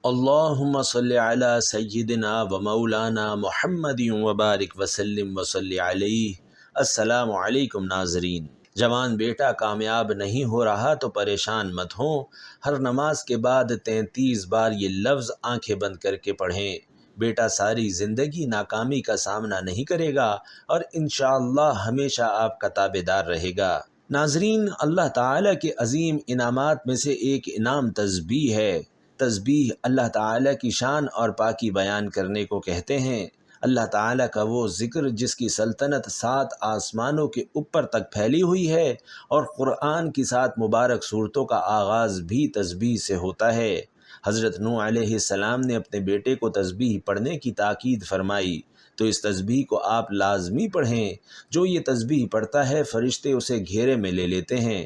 اللہم صلی علی سیدنا و مولانا محمد وبارک وسلم وصلی علیہ۔ السلام علیکم ناظرین۔ جوان بیٹا کامیاب نہیں ہو رہا تو پریشان مت ہوں، ہر نماز کے بعد 33 بار یہ لفظ آنکھیں بند کر کے پڑھیں۔ بیٹا ساری زندگی ناکامی کا سامنا نہیں کرے گا اور انشاءاللہ ہمیشہ آپ کا تابعدار رہے گا۔ ناظرین، اللہ تعالیٰ کے عظیم انعامات میں سے ایک انعام تسبیح ہے۔ تسبیح اللہ تعالیٰ کی شان اور پاکی بیان کرنے کو کہتے ہیں۔ اللہ تعالیٰ کا وہ ذکر جس کی سلطنت 7 آسمانوں کے اوپر تک پھیلی ہوئی ہے، اور قرآن کی 7 مبارک صورتوں کا آغاز بھی تسبیح سے ہوتا ہے۔ حضرت نوح علیہ السلام نے اپنے بیٹے کو تسبیح پڑھنے کی تاکید فرمائی، تو اس تسبیح کو آپ لازمی پڑھیں۔ جو یہ تسبیح پڑھتا ہے فرشتے اسے گھیرے میں لے لیتے ہیں۔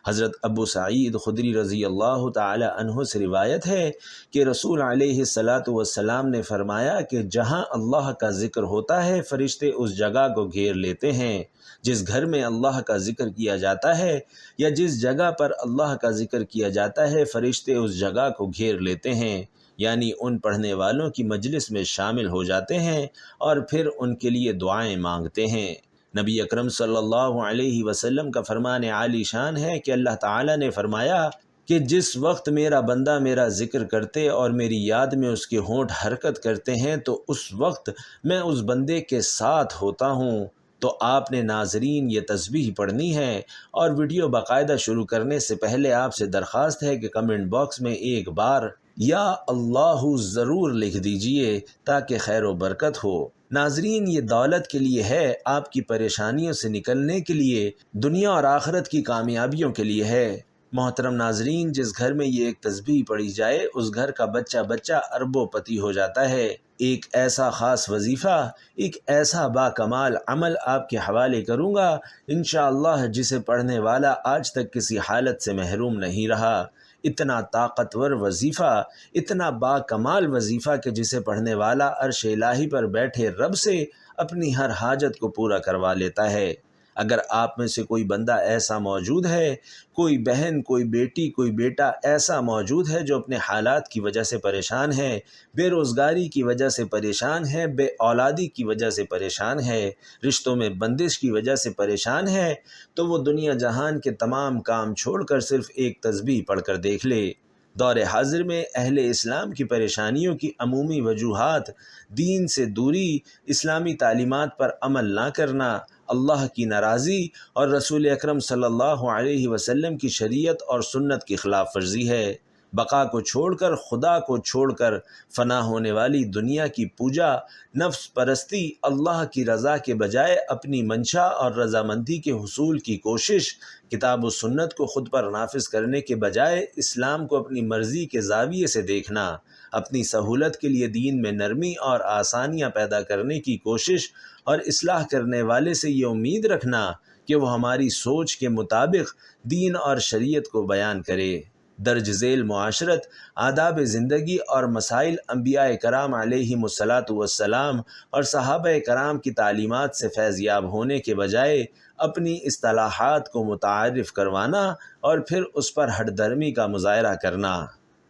حضرت ابو سعید خدری رضی اللہ تعالی عنہ سے روایت ہے کہ رسول علیہ السلام نے فرمایا کہ جہاں اللہ کا ذکر ہوتا ہے فرشتے اس جگہ کو گھیر لیتے ہیں۔ جس گھر میں اللہ کا ذکر کیا جاتا ہے یا جس جگہ پر اللہ کا ذکر کیا جاتا ہے فرشتے اس جگہ کو گھیر لیتے ہیں، یعنی ان پڑھنے والوں کی مجلس میں شامل ہو جاتے ہیں اور پھر ان کے لیے دعائیں مانگتے ہیں۔ نبی اکرم صلی اللہ علیہ وسلم کا فرمان عالی شان ہے کہ اللہ تعالیٰ نے فرمایا کہ جس وقت میرا بندہ میرا ذکر کرتے اور میری یاد میں اس کے ہونٹ حرکت کرتے ہیں تو اس وقت میں اس بندے کے ساتھ ہوتا ہوں۔ تو آپ نے ناظرین یہ تسبیح پڑھنی ہے، اور ویڈیو باقاعدہ شروع کرنے سے پہلے آپ سے درخواست ہے کہ کمنٹ باکس میں ایک بار یا اللہ ضرور لکھ دیجئے تاکہ خیر و برکت ہو۔ ناظرین، یہ دولت کے لیے ہے، آپ کی پریشانیوں سے نکلنے کے لیے، دنیا اور آخرت کی کامیابیوں کے لیے ہے۔ محترم ناظرین، جس گھر میں یہ ایک تسبیح پڑھی جائے اس گھر کا بچہ اربوں پتی ہو جاتا ہے۔ ایک ایسا خاص وظیفہ، ایک ایسا با کمال عمل آپ کے حوالے کروں گا انشاءاللہ جسے پڑھنے والا آج تک کسی حالت سے محروم نہیں رہا۔ اتنا طاقتور وظیفہ، اتنا با کمال وظیفہ کہ جسے پڑھنے والا عرش الہی پر بیٹھے رب سے اپنی ہر حاجت کو پورا کروا لیتا ہے۔ اگر آپ میں سے کوئی بندہ ایسا موجود ہے، کوئی بہن، کوئی بیٹی، کوئی بیٹا ایسا موجود ہے جو اپنے حالات کی وجہ سے پریشان ہے، بے روزگاری کی وجہ سے پریشان ہے، بے اولادی کی وجہ سے پریشان ہے، رشتوں میں بندش کی وجہ سے پریشان ہے، تو وہ دنیا جہان کے تمام کام چھوڑ کر صرف ایک تسبیح پڑھ کر دیکھ لے۔ دور حاضر میں اہل اسلام کی پریشانیوں کی عمومی وجوہات دین سے دوری، اسلامی تعلیمات پر عمل نہ کرنا، اللہ کی ناراضی اور رسول اکرم صلی اللہ علیہ وسلم کی شریعت اور سنت کی خلاف ورزی ہے۔ بقا کو چھوڑ کر، خدا کو چھوڑ کر فنا ہونے والی دنیا کی پوجا، نفس پرستی، اللہ کی رضا کے بجائے اپنی منشا اور رضامندی کے حصول کی کوشش، کتاب و سنت کو خود پر نافذ کرنے کے بجائے اسلام کو اپنی مرضی کے زاویے سے دیکھنا، اپنی سہولت کے لیے دین میں نرمی اور آسانیاں پیدا کرنے کی کوشش، اور اصلاح کرنے والے سے یہ امید رکھنا کہ وہ ہماری سوچ کے مطابق دین اور شریعت کو بیان کرے۔ درج ذیل معاشرت، آداب زندگی اور مسائل انبیاء کرام علیہم السلام اور صحابہ کرام کی تعلیمات سے فیض یاب ہونے کے بجائے اپنی اصطلاحات کو متعارف کروانا اور پھر اس پر ہٹ درمی کا مظاہرہ کرنا۔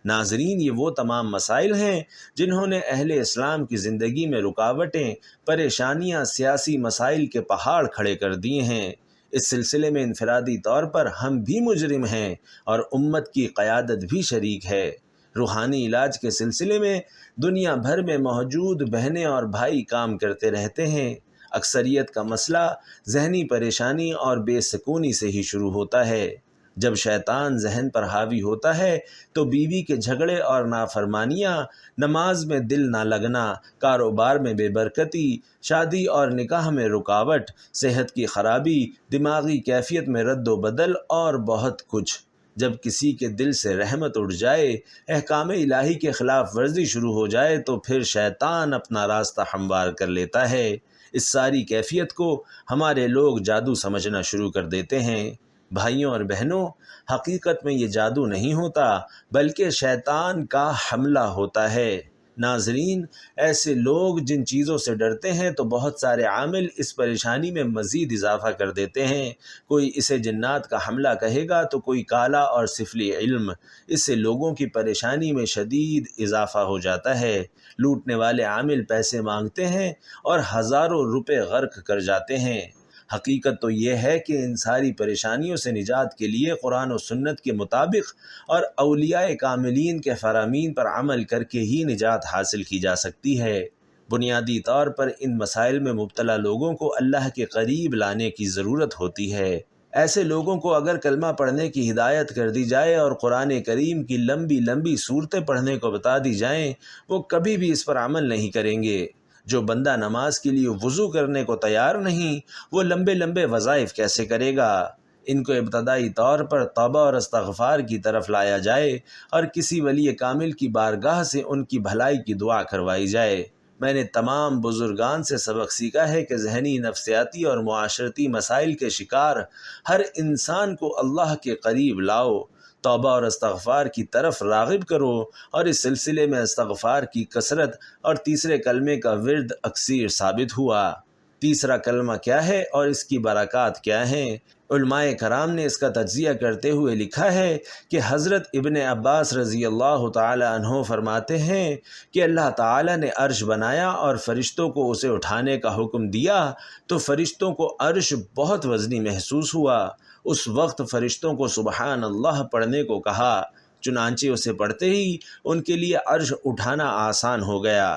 ناظرین، یہ وہ تمام مسائل ہیں جنہوں نے اہل اسلام کی زندگی میں رکاوٹیں، پریشانیاں، سیاسی مسائل کے پہاڑ کھڑے کر دیے ہیں۔ اس سلسلے میں انفرادی طور پر ہم بھی مجرم ہیں اور امت کی قیادت بھی شریک ہے۔ روحانی علاج کے سلسلے میں دنیا بھر میں موجود بہنیں اور بھائی کام کرتے رہتے ہیں۔ اکثریت کا مسئلہ ذہنی پریشانی اور بے سکونی سے ہی شروع ہوتا ہے۔ جب شیطان ذہن پر حاوی ہوتا ہے تو بیوی کے جھگڑے اور نافرمانیاں، نماز میں دل نہ لگنا، کاروبار میں بے برکتی، شادی اور نکاح میں رکاوٹ، صحت کی خرابی، دماغی کیفیت میں رد و بدل اور بہت کچھ۔ جب کسی کے دل سے رحمت اٹھ جائے، احکام الہی کے خلاف ورزی شروع ہو جائے تو پھر شیطان اپنا راستہ ہموار کر لیتا ہے۔ اس ساری کیفیت کو ہمارے لوگ جادو سمجھنا شروع کر دیتے ہیں۔ بھائیوں اور بہنوں، حقیقت میں یہ جادو نہیں ہوتا بلکہ شیطان کا حملہ ہوتا ہے۔ ناظرین، ایسے لوگ جن چیزوں سے ڈرتے ہیں تو بہت سارے عامل اس پریشانی میں مزید اضافہ کر دیتے ہیں۔ کوئی اسے جنات کا حملہ کہے گا تو کوئی کالا اور سفلی علم۔ اس سے لوگوں کی پریشانی میں شدید اضافہ ہو جاتا ہے۔ لوٹنے والے عامل پیسے مانگتے ہیں اور ہزاروں روپے غرق کر جاتے ہیں۔ حقیقت تو یہ ہے کہ ان ساری پریشانیوں سے نجات کے لیے قرآن و سنت کے مطابق اور اولیاء کاملین کے فرامین پر عمل کر کے ہی نجات حاصل کی جا سکتی ہے۔ بنیادی طور پر ان مسائل میں مبتلا لوگوں کو اللہ کے قریب لانے کی ضرورت ہوتی ہے۔ ایسے لوگوں کو اگر کلمہ پڑھنے کی ہدایت کر دی جائے اور قرآن کریم کی لمبی لمبی صورتیں پڑھنے کو بتا دی جائیں، وہ کبھی بھی اس پر عمل نہیں کریں گے۔ جو بندہ نماز کے لیے وضو کرنے کو تیار نہیں، وہ لمبے لمبے وظائف کیسے کرے گا؟ ان کو ابتدائی طور پر توبہ اور استغفار کی طرف لایا جائے اور کسی ولی کامل کی بارگاہ سے ان کی بھلائی کی دعا کروائی جائے۔ میں نے تمام بزرگان سے سبق سیکھا ہے کہ ذہنی، نفسیاتی اور معاشرتی مسائل کے شکار ہر انسان کو اللہ کے قریب لاؤ، توبہ اور استغفار کی طرف راغب کرو، اور اس سلسلے میں استغفار کی کثرت اور تیسرے کلمے کا ورد اکثیر ثابت ہوا۔ تیسرا کلمہ کیا ہے اور اس کی برکات کیا ہیں؟ علماء کرام نے اس کا تجزیہ کرتے ہوئے لکھا ہے کہ حضرت ابن عباس رضی اللہ تعالی عنہ فرماتے ہیں کہ اللہ تعالی نے عرش بنایا اور فرشتوں کو اسے اٹھانے کا حکم دیا تو فرشتوں کو عرش بہت وزنی محسوس ہوا۔ اس وقت فرشتوں کو سبحان اللہ پڑھنے کو کہا، چنانچہ اسے پڑھتے ہی ان کے لیے عرش اٹھانا آسان ہو گیا۔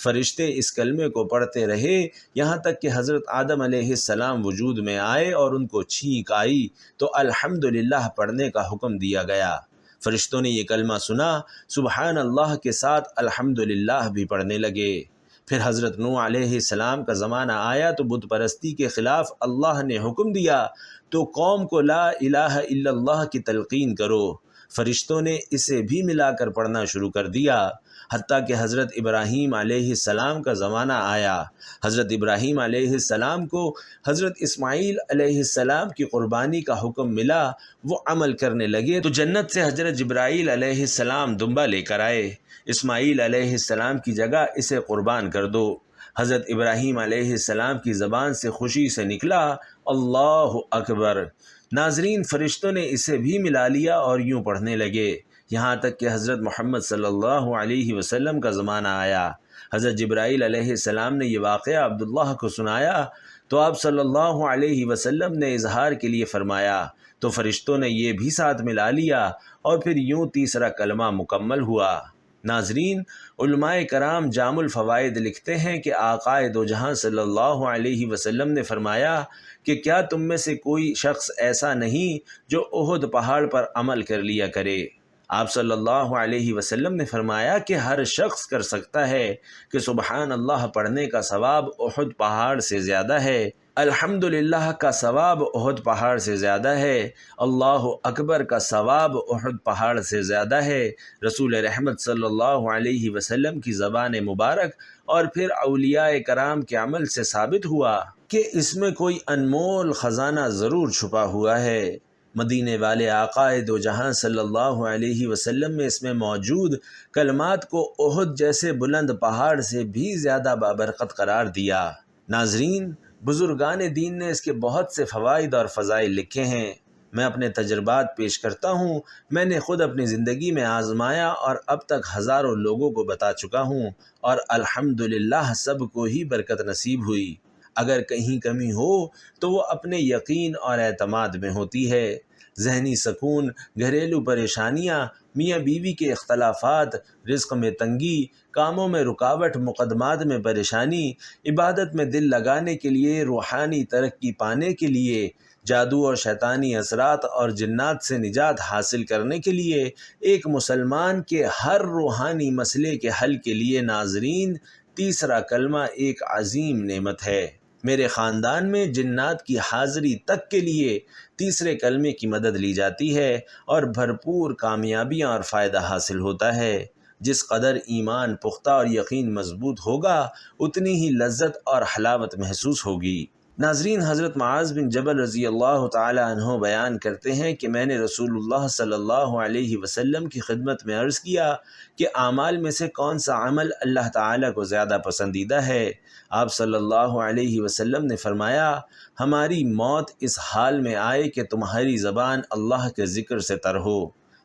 فرشتے اس کلمے کو پڑھتے رہے یہاں تک کہ حضرت آدم علیہ السلام وجود میں آئے اور ان کو چھینک آئی تو الحمدللہ پڑھنے کا حکم دیا گیا۔ فرشتوں نے یہ کلمہ سنا، سبحان اللہ کے ساتھ الحمدللہ بھی پڑھنے لگے۔ پھر حضرت نوح علیہ السلام کا زمانہ آیا تو بت پرستی کے خلاف اللہ نے حکم دیا تو قوم کو لا الہ الا اللہ کی تلقین کرو۔ فرشتوں نے اسے بھی ملا کر پڑھنا شروع کر دیا، حتیٰ کہ حضرت ابراہیم علیہ السلام کا زمانہ آیا۔ حضرت ابراہیم علیہ السلام کو حضرت اسماعیل علیہ السلام کی قربانی کا حکم ملا، وہ عمل کرنے لگے تو جنت سے حضرت جبرائیل علیہ السلام دمبا لے کر آئے، اسماعیل علیہ السلام کی جگہ اسے قربان کر دو۔ حضرت ابراہیم علیہ السلام کی زبان سے خوشی سے نکلا اللہ اکبر۔ ناظرین، فرشتوں نے اسے بھی ملا لیا اور یوں پڑھنے لگے، یہاں تک کہ حضرت محمد صلی اللہ علیہ وسلم کا زمانہ آیا۔ حضرت جبرائیل علیہ السلام نے یہ واقعہ عبداللہ کو سنایا تو آپ صلی اللہ علیہ وسلم نے اظہار کے لیے فرمایا تو فرشتوں نے یہ بھی ساتھ ملا لیا اور پھر یوں تیسرا کلمہ مکمل ہوا۔ ناظرین، علماء کرام جام الفوائد لکھتے ہیں کہ آقائے دو جہاں صلی اللہ علیہ وسلم نے فرمایا کہ کیا تم میں سے کوئی شخص ایسا نہیں جو احد پہاڑ پر عمل کر لیا کرے؟ آپ صلی اللہ علیہ وسلم نے فرمایا کہ ہر شخص کر سکتا ہے کہ سبحان اللہ پڑھنے کا ثواب احد پہاڑ سے زیادہ ہے، الحمدللہ کا ثواب احد پہاڑ سے زیادہ ہے، اللہ اکبر کا ثواب احد پہاڑ سے زیادہ ہے۔ رسول رحمت صلی اللہ علیہ وسلم کی زبان مبارک اور پھر اولیاء کرام کے عمل سے ثابت ہوا کہ اس میں کوئی انمول خزانہ ضرور چھپا ہوا ہے۔ مدینے والے آقائے دو جہاں صلی اللہ علیہ وسلم میں اس میں موجود کلمات کو احد جیسے بلند پہاڑ سے بھی زیادہ بابرکت قرار دیا۔ ناظرین، بزرگان دین نے اس کے بہت سے فوائد اور فضائل لکھے ہیں۔ میں اپنے تجربات پیش کرتا ہوں، میں نے خود اپنی زندگی میں آزمایا اور اب تک ہزاروں لوگوں کو بتا چکا ہوں اور الحمدللہ سب کو ہی برکت نصیب ہوئی۔ اگر کہیں کمی ہو تو وہ اپنے یقین اور اعتماد میں ہوتی ہے۔ ذہنی سکون، گھریلو پریشانیاں، میاں بیوی کے اختلافات، رزق میں تنگی، کاموں میں رکاوٹ، مقدمات میں پریشانی، عبادت میں دل لگانے کے لیے، روحانی ترقی پانے کے لیے، جادو اور شیطانی اثرات اور جنات سے نجات حاصل کرنے کے لیے، ایک مسلمان کے ہر روحانی مسئلے کے حل کے لیے ناظرین تیسرا کلمہ ایک عظیم نعمت ہے۔ میرے خاندان میں جنات کی حاضری تک کے لیے تیسرے کلمے کی مدد لی جاتی ہے اور بھرپور کامیابیاں اور فائدہ حاصل ہوتا ہے۔ جس قدر ایمان پختہ اور یقین مضبوط ہوگا اتنی ہی لذت اور حلاوت محسوس ہوگی۔ ناظرین، حضرت معاذ بن جبل رضی اللہ تعالی عنہ بیان کرتے ہیں کہ میں نے رسول اللہ صلی اللہ علیہ وسلم کی خدمت میں عرض کیا کہ اعمال میں سے کون سا عمل اللہ تعالیٰ کو زیادہ پسندیدہ ہے؟ آپ صلی اللہ علیہ وسلم نے فرمایا، ہماری موت اس حال میں آئے کہ تمہاری زبان اللہ کے ذکر سے تر ہو۔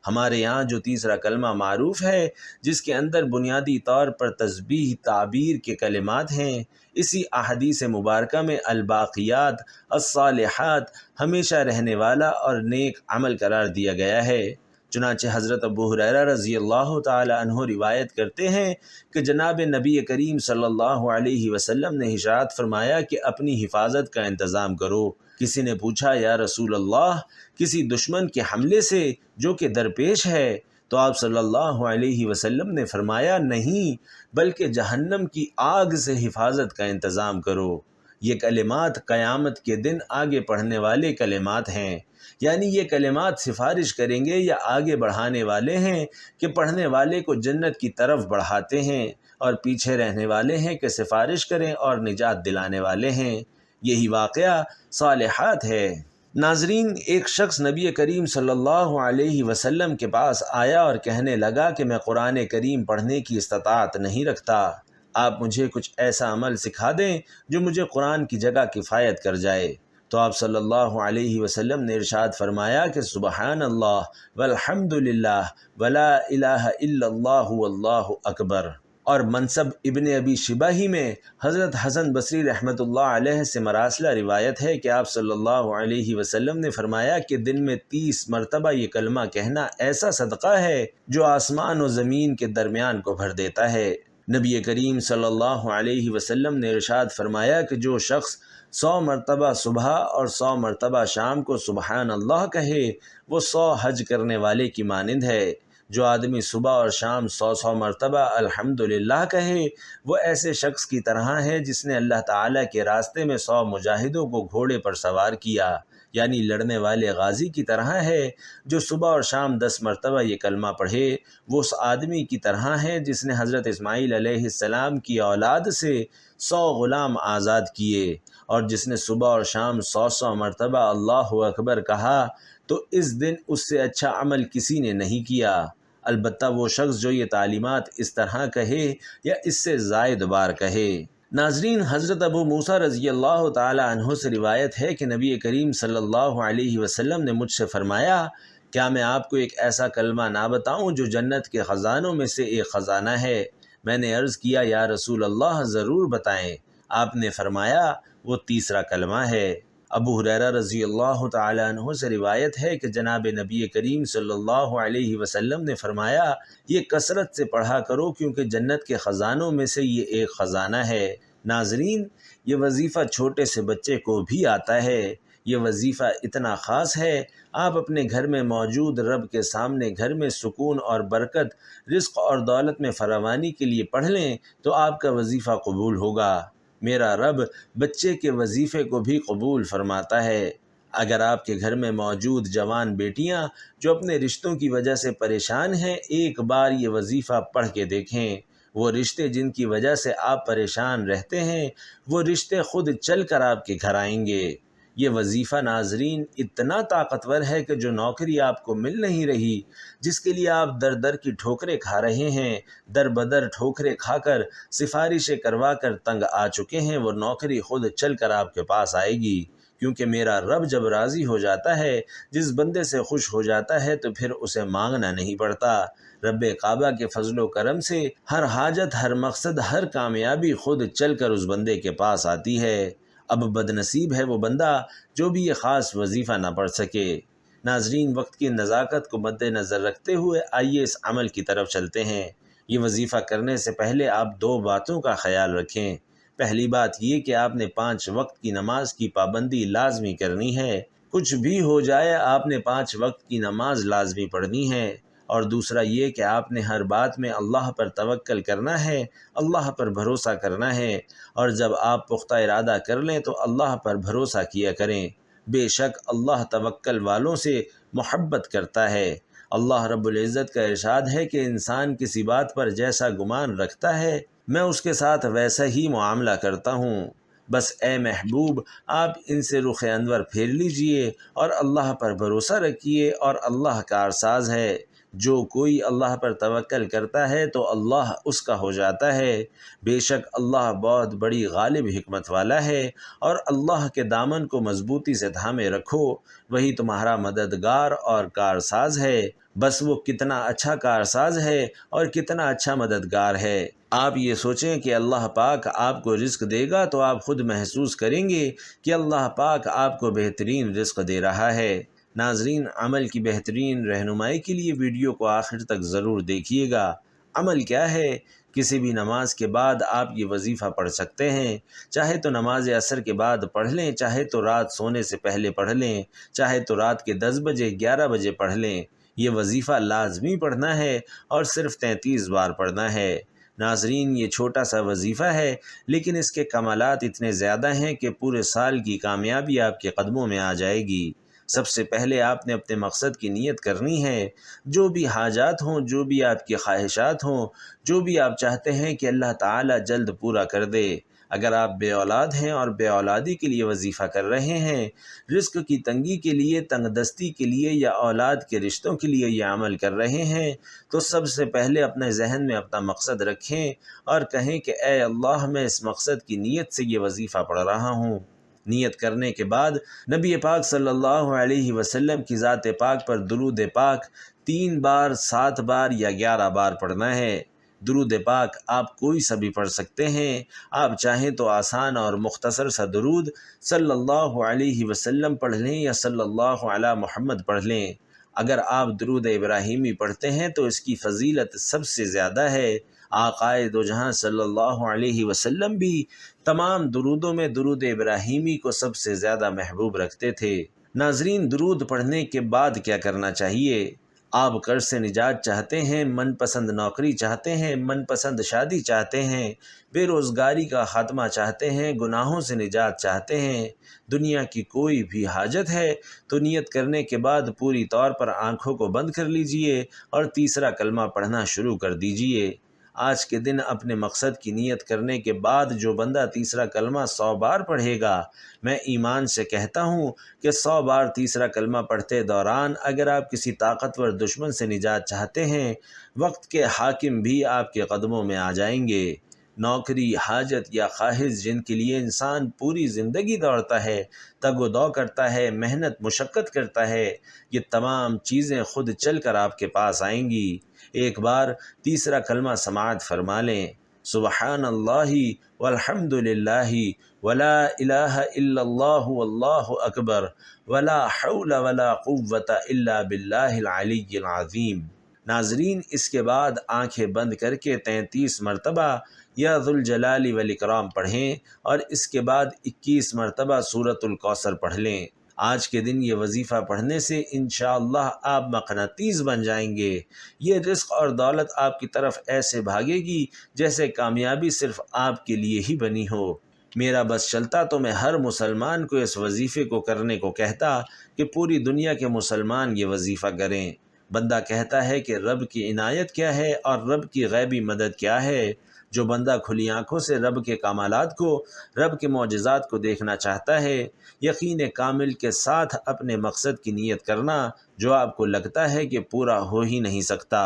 ہمارے یہاں جو تیسرا کلمہ معروف ہے، جس کے اندر بنیادی طور پر تسبیح تعبیر کے کلمات ہیں، اسی احادیث مبارکہ میں الباقیات الصالحات ہمیشہ رہنے والا اور نیک عمل قرار دیا گیا ہے۔ چنانچہ حضرت ابو ہریرہ رضی اللہ تعالی عنہ روایت کرتے ہیں کہ جناب نبی کریم صلی اللہ علیہ وسلم نے ارشاد فرمایا کہ اپنی حفاظت کا انتظام کرو۔ کسی نے پوچھا، یا رسول اللہ، کسی دشمن کے حملے سے جو کہ درپیش ہے؟ تو آپ صلی اللہ علیہ وسلم نے فرمایا، نہیں، بلکہ جہنم کی آگ سے حفاظت کا انتظام کرو۔ یہ کلمات قیامت کے دن آگے پڑھنے والے کلمات ہیں، یعنی یہ کلمات سفارش کریں گے یا آگے بڑھانے والے ہیں کہ پڑھنے والے کو جنت کی طرف بڑھاتے ہیں، اور پیچھے رہنے والے ہیں کہ سفارش کریں اور نجات دلانے والے ہیں۔ یہی واقعہ صالحات ہے۔ ناظرین، ایک شخص نبی کریم صلی اللہ علیہ وسلم کے پاس آیا اور کہنے لگا کہ میں قرآن کریم پڑھنے کی استطاعت نہیں رکھتا، آپ مجھے کچھ ایسا عمل سکھا دیں جو مجھے قرآن کی جگہ کفایت کر جائے۔ تو آپ صلی اللہ علیہ وسلم نے ارشاد فرمایا کہ سبحان اللہ والحمد للہ ولا الہ الا اللہ واللہ اکبر۔ اور منصب ابن ابی شیبہ ہی میں حضرت حسن بصری رحمۃ اللہ علیہ سے مراسلہ روایت ہے کہ آپ صلی اللہ علیہ وسلم نے فرمایا کہ دن میں 30 مرتبہ یہ کلمہ کہنا ایسا صدقہ ہے جو آسمان و زمین کے درمیان کو بھر دیتا ہے۔ نبی کریم صلی اللہ علیہ وسلم نے ارشاد فرمایا کہ جو شخص 100 مرتبہ صبح اور 100 مرتبہ شام کو سبحان اللہ کہے، وہ 100 حج کرنے والے کی مانند ہے۔ جو آدمی صبح اور شام 100 مرتبہ الحمدللہ کہے، وہ ایسے شخص کی طرح ہے جس نے اللہ تعالیٰ کے راستے میں 100 مجاہدوں کو گھوڑے پر سوار کیا، یعنی لڑنے والے غازی کی طرح ہے۔ جو صبح اور شام 10 مرتبہ یہ کلمہ پڑھے، وہ اس آدمی کی طرح ہے جس نے حضرت اسماعیل علیہ السلام کی اولاد سے 100 غلام آزاد کیے، اور جس نے صبح اور شام 100 مرتبہ اللہ اکبر کہا، تو اس دن اس سے اچھا عمل کسی نے نہیں کیا، البتہ وہ شخص جو یہ تعلیمات اس طرح کہے یا اس سے زائد بار کہے۔ ناظرین، حضرت ابو موسیٰ رضی اللہ تعالی عنہ سے روایت ہے کہ نبی کریم صلی اللہ علیہ وسلم نے مجھ سے فرمایا، کیا میں آپ کو ایک ایسا کلمہ نہ بتاؤں جو جنت کے خزانوں میں سے ایک خزانہ ہے؟ میں نے عرض کیا، یا رسول اللہ، ضرور بتائیں۔ آپ نے فرمایا، وہ تیسرا کلمہ ہے۔ ابو ہریرہ رضی اللہ تعالی عنہ سے روایت ہے کہ جناب نبی کریم صلی اللہ علیہ وسلم نے فرمایا، یہ کثرت سے پڑھا کرو کیونکہ جنت کے خزانوں میں سے یہ ایک خزانہ ہے۔ ناظرین، یہ وظیفہ چھوٹے سے بچے کو بھی آتا ہے۔ یہ وظیفہ اتنا خاص ہے، آپ اپنے گھر میں موجود رب کے سامنے گھر میں سکون اور برکت، رزق اور دولت میں فراوانی کے لیے پڑھ لیں تو آپ کا وظیفہ قبول ہوگا۔ میرا رب بچے کے وظیفے کو بھی قبول فرماتا ہے۔ اگر آپ کے گھر میں موجود جوان بیٹیاں جو اپنے رشتوں کی وجہ سے پریشان ہیں، ایک بار یہ وظیفہ پڑھ کے دیکھیں۔ وہ رشتے جن کی وجہ سے آپ پریشان رہتے ہیں، وہ رشتے خود چل کر آپ کے گھر آئیں گے۔ یہ وظیفہ ناظرین اتنا طاقتور ہے کہ جو نوکری آپ کو مل نہیں رہی، جس کے لیے آپ در در کی ٹھوکریں کھا رہے ہیں، در بدر ٹھوکریں کھا کر سفارشیں کروا کر تنگ آ چکے ہیں، وہ نوکری خود چل کر آپ کے پاس آئے گی، کیونکہ میرا رب جب راضی ہو جاتا ہے، جس بندے سے خوش ہو جاتا ہے، تو پھر اسے مانگنا نہیں پڑتا۔ رب کعبہ کے فضل و کرم سے ہر حاجت، ہر مقصد، ہر کامیابی خود چل کر اس بندے کے پاس آتی ہے۔ اب بدنصیب ہے وہ بندہ جو بھی یہ خاص وظیفہ نہ پڑھ سکے۔ ناظرین، وقت کی نزاکت کو مد نظر رکھتے ہوئے آئیے اس عمل کی طرف چلتے ہیں۔ یہ وظیفہ کرنے سے پہلے آپ 2 باتوں کا خیال رکھیں۔ پہلی بات یہ کہ آپ نے 5 وقت کی نماز کی پابندی لازمی کرنی ہے۔ کچھ بھی ہو جائے، آپ نے 5 وقت کی نماز لازمی پڑھنی ہے۔ اور دوسرا یہ کہ آپ نے ہر بات میں اللہ پر توکل کرنا ہے، اللہ پر بھروسہ کرنا ہے، اور جب آپ پختہ ارادہ کر لیں تو اللہ پر بھروسہ کیا کریں۔ بے شک اللہ توکل والوں سے محبت کرتا ہے۔ اللہ رب العزت کا ارشاد ہے کہ انسان کسی بات پر جیسا گمان رکھتا ہے، میں اس کے ساتھ ویسا ہی معاملہ کرتا ہوں۔ بس اے محبوب آپ ان سے رخ انور پھیر لیجئے اور اللہ پر بھروسہ رکھیے، اور اللہ کارساز ہے۔ جو کوئی اللہ پر توکل کرتا ہے تو اللہ اس کا ہو جاتا ہے۔ بے شک اللہ بہت بڑی غالب حکمت والا ہے، اور اللہ کے دامن کو مضبوطی سے تھامے رکھو، وہی تمہارا مددگار اور کارساز ہے۔ بس وہ کتنا اچھا کارساز ہے اور کتنا اچھا مددگار ہے۔ آپ یہ سوچیں کہ اللہ پاک آپ کو رزق دے گا تو آپ خود محسوس کریں گے کہ اللہ پاک آپ کو بہترین رزق دے رہا ہے۔ ناظرین، عمل کی بہترین رہنمائی کے لیے ویڈیو کو آخر تک ضرور دیکھیے گا۔ عمل کیا ہے؟ کسی بھی نماز کے بعد آپ یہ وظیفہ پڑھ سکتے ہیں۔ چاہے تو نماز عصر کے بعد پڑھ لیں، چاہے تو رات سونے سے پہلے پڑھ لیں، چاہے تو رات کے 10 بجے 11 بجے پڑھ لیں۔ یہ وظیفہ لازمی پڑھنا ہے اور صرف 33 بار پڑھنا ہے۔ ناظرین، یہ چھوٹا سا وظیفہ ہے لیکن اس کے کمالات اتنے زیادہ ہیں کہ پورے سال کی کامیابی آپ کے قدموں میں آ جائے گی۔ سب سے پہلے آپ نے اپنے مقصد کی نیت کرنی ہے۔ جو بھی حاجات ہوں، جو بھی آپ کی خواہشات ہوں، جو بھی آپ چاہتے ہیں کہ اللہ تعالیٰ جلد پورا کر دے۔ اگر آپ بے اولاد ہیں اور بے اولادی کے لیے وظیفہ کر رہے ہیں، رزق کی تنگی کے لیے، تنگ دستی کے لیے، یا اولاد کے رشتوں کے لیے یہ عمل کر رہے ہیں، تو سب سے پہلے اپنے ذہن میں اپنا مقصد رکھیں اور کہیں کہ اے اللہ، میں اس مقصد کی نیت سے یہ وظیفہ پڑھ رہا ہوں۔ نیت کرنے کے بعد نبی پاک صلی اللہ علیہ وسلم کی ذات پاک پر درود پاک 3 بار، 7 بار یا 11 بار پڑھنا ہے۔ درود پاک آپ کوئی سا بھی پڑھ سکتے ہیں۔ آپ چاہیں تو آسان اور مختصر سا درود صلی اللہ علیہ وسلم پڑھ لیں یا صلی اللہ علی محمد پڑھ لیں۔ اگر آپ درود ابراہیمی پڑھتے ہیں تو اس کی فضیلت سب سے زیادہ ہے۔ آقائے دو جہاں صلی اللہ علیہ وسلم بھی تمام درودوں میں درود ابراہیمی کو سب سے زیادہ محبوب رکھتے تھے۔ ناظرین، درود پڑھنے کے بعد کیا کرنا چاہیے؟ آپ قرض سے نجات چاہتے ہیں، من پسند نوکری چاہتے ہیں، من پسند شادی چاہتے ہیں، بے روزگاری کا خاتمہ چاہتے ہیں، گناہوں سے نجات چاہتے ہیں، دنیا کی کوئی بھی حاجت ہے تو نیت کرنے کے بعد پوری طور پر آنکھوں کو بند کر لیجئے اور تیسرا کلمہ پڑھنا شروع کر دیجئے۔ آج کے دن اپنے مقصد کی نیت کرنے کے بعد جو بندہ تیسرا کلمہ 100 بار پڑھے گا، میں ایمان سے کہتا ہوں کہ 100 بار تیسرا کلمہ پڑھتے دوران اگر آپ کسی طاقتور دشمن سے نجات چاہتے ہیں، وقت کے حاکم بھی آپ کے قدموں میں آ جائیں گے۔ نوکری، حاجت یا خواہش جن کے لیے انسان پوری زندگی دوڑتا ہے، تگ و دو کرتا ہے، محنت مشقت کرتا ہے، یہ تمام چیزیں خود چل کر آپ کے پاس آئیں گی۔ ایک بار تیسرا کلمہ سماعت فرما لیں۔ سبحان اللہ والحمد للہ ولا الہ الا اللہ واللہ اکبر ولا حول ولا قوة الا باللہ العلی العظیم۔ ناظرین، اس کے بعد آنکھیں بند کر کے 33 مرتبہ یا ذوالجلال والاکرام پڑھیں اور اس کے بعد 21 مرتبہ سورۃ الکوثر پڑھ لیں۔ آج کے دن یہ وظیفہ پڑھنے سے انشاءاللہ آپ مقناطیس بن جائیں گے۔ یہ رزق اور دولت آپ کی طرف ایسے بھاگے گی جیسے کامیابی صرف آپ کے لیے ہی بنی ہو۔ میرا بس چلتا تو میں ہر مسلمان کو اس وظیفے کو کرنے کو کہتا کہ پوری دنیا کے مسلمان یہ وظیفہ کریں۔ بندہ کہتا ہے کہ رب کی عنایت کیا ہے اور رب کی غیبی مدد کیا ہے۔ جو بندہ کھلی آنکھوں سے رب کے کمالات کو، رب کے معجزات کو دیکھنا چاہتا ہے، یقین کامل کے ساتھ اپنے مقصد کی نیت کرنا جو آپ کو لگتا ہے کہ پورا ہو ہی نہیں سکتا۔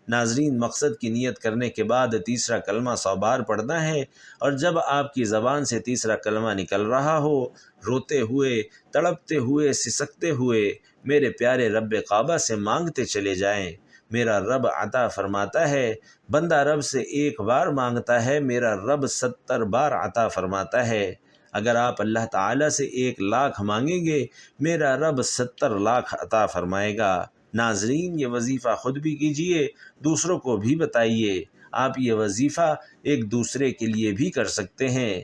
ناظرین، مقصد کی نیت کرنے کے بعد تیسرا کلمہ 100 بار پڑھنا ہے، اور جب آپ کی زبان سے تیسرا کلمہ نکل رہا ہو، روتے ہوئے، تڑپتے ہوئے، سسکتے ہوئے میرے پیارے رب کعبہ سے مانگتے چلے جائیں۔ میرا رب عطا فرماتا ہے۔ بندہ رب سے 1 بار مانگتا ہے، میرا رب 70 بار عطا فرماتا ہے۔ اگر آپ اللہ تعالیٰ سے 1 لاکھ مانگیں گے، میرا رب 70 لاکھ عطا فرمائے گا۔ ناظرین، یہ وظیفہ خود بھی کیجئے، دوسروں کو بھی بتائیے۔ آپ یہ وظیفہ ایک دوسرے کے لیے بھی کر سکتے ہیں۔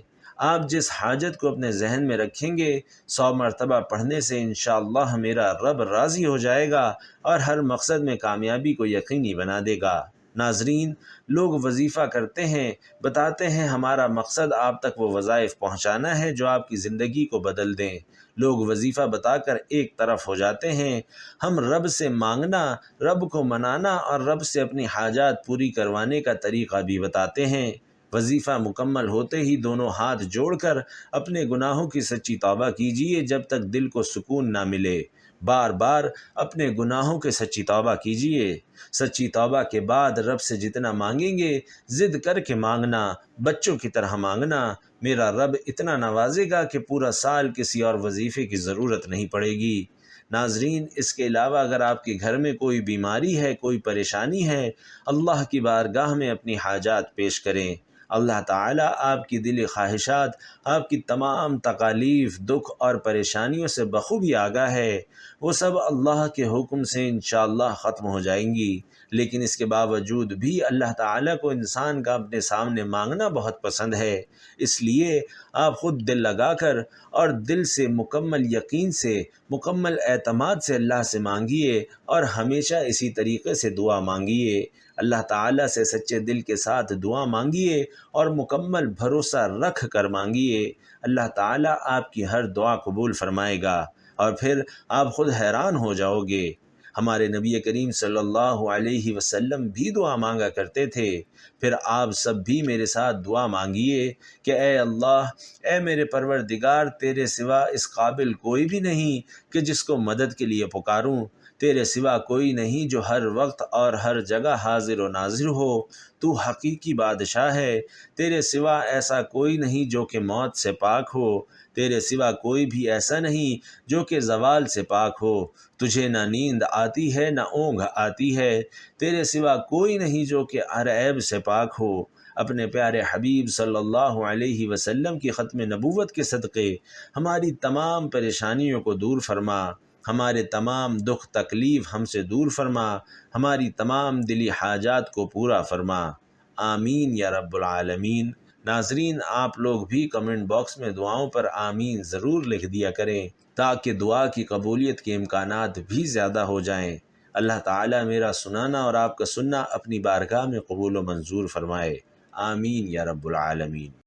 آپ جس حاجت کو اپنے ذہن میں رکھیں گے، 100 مرتبہ پڑھنے سے انشاءاللہ میرا رب راضی ہو جائے گا اور ہر مقصد میں کامیابی کو یقینی بنا دے گا۔ ناظرین، لوگ وظیفہ کرتے ہیں، بتاتے ہیں ہمارا مقصد آپ تک وہ وظائف پہنچانا ہے جو آپ کی زندگی کو بدل دیں۔ لوگ وظیفہ بتا کر ایک طرف ہو جاتے ہیں۔ ہم رب سے مانگنا، رب کو منانا اور رب سے اپنی حاجات پوری کروانے کا طریقہ بھی بتاتے ہیں۔ وظیفہ مکمل ہوتے ہی دونوں ہاتھ جوڑ کر اپنے گناہوں کی سچی توبہ کیجیے جب تک دل کو سکون نہ ملے۔ بار بار اپنے گناہوں کے سچی توبہ کیجیے۔ سچی توبہ کے بعد رب سے جتنا مانگیں گے ضد کر کے مانگنا، بچوں کی طرح مانگنا، میرا رب اتنا نوازے گا کہ پورا سال کسی اور وظیفے کی ضرورت نہیں پڑے گی۔ ناظرین، اس کے علاوہ اگر آپ کے گھر میں کوئی بیماری ہے، کوئی پریشانی ہے، اللہ کی بارگاہ میں اپنی حاجات پیش کریں۔ اللہ تعالیٰ آپ کی دلی خواہشات، آپ کی تمام تکالیف، دکھ اور پریشانیوں سے بخوبی آگاہ ہے۔ وہ سب اللہ کے حکم سے انشاءاللہ ختم ہو جائیں گی، لیکن اس کے باوجود بھی اللہ تعالیٰ کو انسان کا اپنے سامنے مانگنا بہت پسند ہے۔ اس لیے آپ خود دل لگا کر اور دل سے مکمل یقین سے، مکمل اعتماد سے اللہ سے مانگیے اور ہمیشہ اسی طریقے سے دعا مانگیے۔ اللہ تعالیٰ سے سچے دل کے ساتھ دعا مانگیے اور مکمل بھروسہ رکھ کر مانگیے۔ اللہ تعالیٰ آپ کی ہر دعا قبول فرمائے گا اور پھر آپ خود حیران ہو جاؤ گے۔ ہمارے نبی کریم صلی اللہ علیہ وسلم بھی دعا مانگا کرتے تھے۔ پھر آپ سب بھی میرے ساتھ دعا مانگیے کہ اے اللہ، اے میرے پروردگار، تیرے سوا اس قابل کوئی بھی نہیں کہ جس کو مدد کے لیے پکاروں۔ تیرے سوا کوئی نہیں جو ہر وقت اور ہر جگہ حاضر و ناظر ہو۔ تو حقیقی بادشاہ ہے۔ تیرے سوا ایسا کوئی نہیں جو کہ موت سے پاک ہو۔ تیرے سوا کوئی بھی ایسا نہیں جو کہ زوال سے پاک ہو۔ تجھے نہ نیند آتی ہے نہ اونگ آتی ہے۔ تیرے سوا کوئی نہیں جو کہ ہر عیب سے پاک ہو۔ اپنے پیارے حبیب صلی اللہ علیہ وسلم کی ختم نبوت کے صدقے ہماری تمام پریشانیوں کو دور فرما، ہمارے تمام دکھ تکلیف ہم سے دور فرما، ہماری تمام دلی حاجات کو پورا فرما، آمین یا رب العالمین۔ ناظرین، آپ لوگ بھی کمنٹ باکس میں دعاؤں پر آمین ضرور لکھ دیا کریں تاکہ دعا کی قبولیت کے امکانات بھی زیادہ ہو جائیں۔ اللہ تعالیٰ میرا سنانا اور آپ کا سننا اپنی بارگاہ میں قبول و منظور فرمائے، آمین یا رب العالمین۔